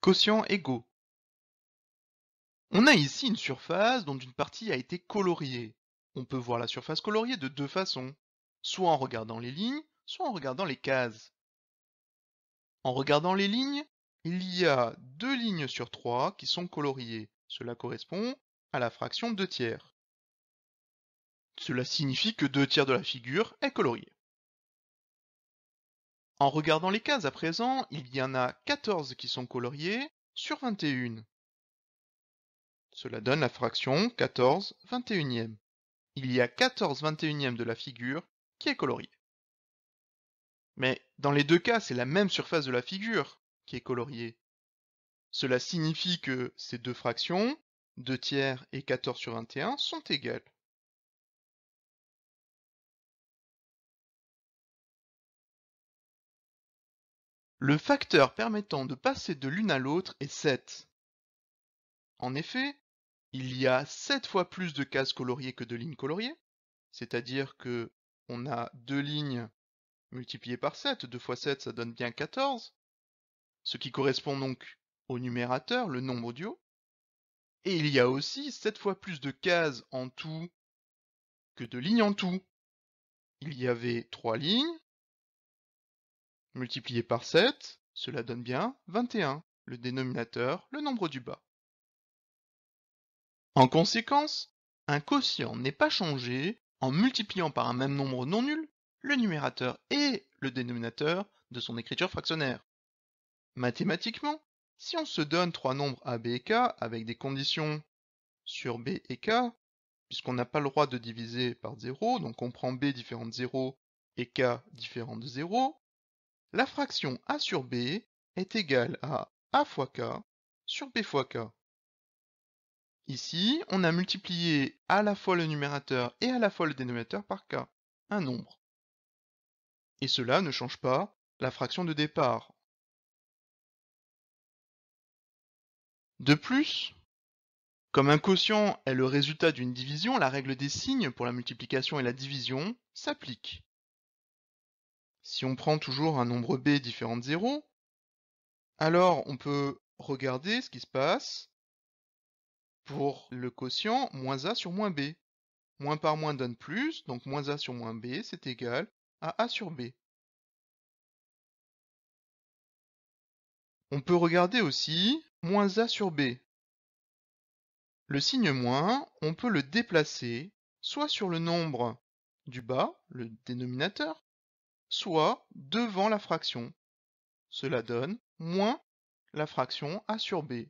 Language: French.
Quotients égaux. On a ici une surface dont une partie a été coloriée. On peut voir la surface coloriée de deux façons, soit en regardant les lignes, soit en regardant les cases. En regardant les lignes, il y a 2 lignes sur 3 qui sont coloriées. Cela correspond à la fraction 2 tiers. Cela signifie que 2 tiers de la figure est coloriée. En regardant les cases à présent, il y en a 14 qui sont coloriées sur 21. Cela donne la fraction 14 21e. Il y a 14 21e de la figure qui est coloriée. Mais dans les deux cas, c'est la même surface de la figure qui est coloriée. Cela signifie que ces deux fractions, 2 tiers et 14 sur 21, sont égales. Le facteur permettant de passer de l'une à l'autre est 7. En effet, il y a 7 fois plus de cases coloriées que de lignes coloriées, c'est-à-dire que on a 2 lignes multipliées par 7, 2 fois 7 ça donne bien 14, ce qui correspond donc au numérateur, le nombre du haut. Et il y a aussi 7 fois plus de cases en tout que de lignes en tout. Il y avait 3 lignes, multipliées par 7, cela donne bien 21, le dénominateur, le nombre du bas. En conséquence, un quotient n'est pas changé en multipliant par un même nombre non nul le numérateur et le dénominateur de son écriture fractionnaire. Mathématiquement, si on se donne trois nombres a, b et k avec des conditions sur b et k, puisqu'on n'a pas le droit de diviser par 0, donc on prend b différent de 0 et k différent de 0, la fraction a sur b est égale à a fois k sur b fois k. Ici, on a multiplié à la fois le numérateur et à la fois le dénominateur par k, un nombre. Et cela ne change pas la fraction de départ. De plus, comme un quotient est le résultat d'une division, la règle des signes pour la multiplication et la division s'applique. Si on prend toujours un nombre b différent de 0, alors on peut regarder ce qui se passe pour le quotient moins a sur moins b. Moins par moins donne plus, donc moins a sur moins b, c'est égal à a sur b. On peut regarder aussi moins a sur b. Le signe moins, on peut le déplacer soit sur le nombre du bas, le dénominateur, soit devant la fraction. Cela donne moins la fraction a sur b.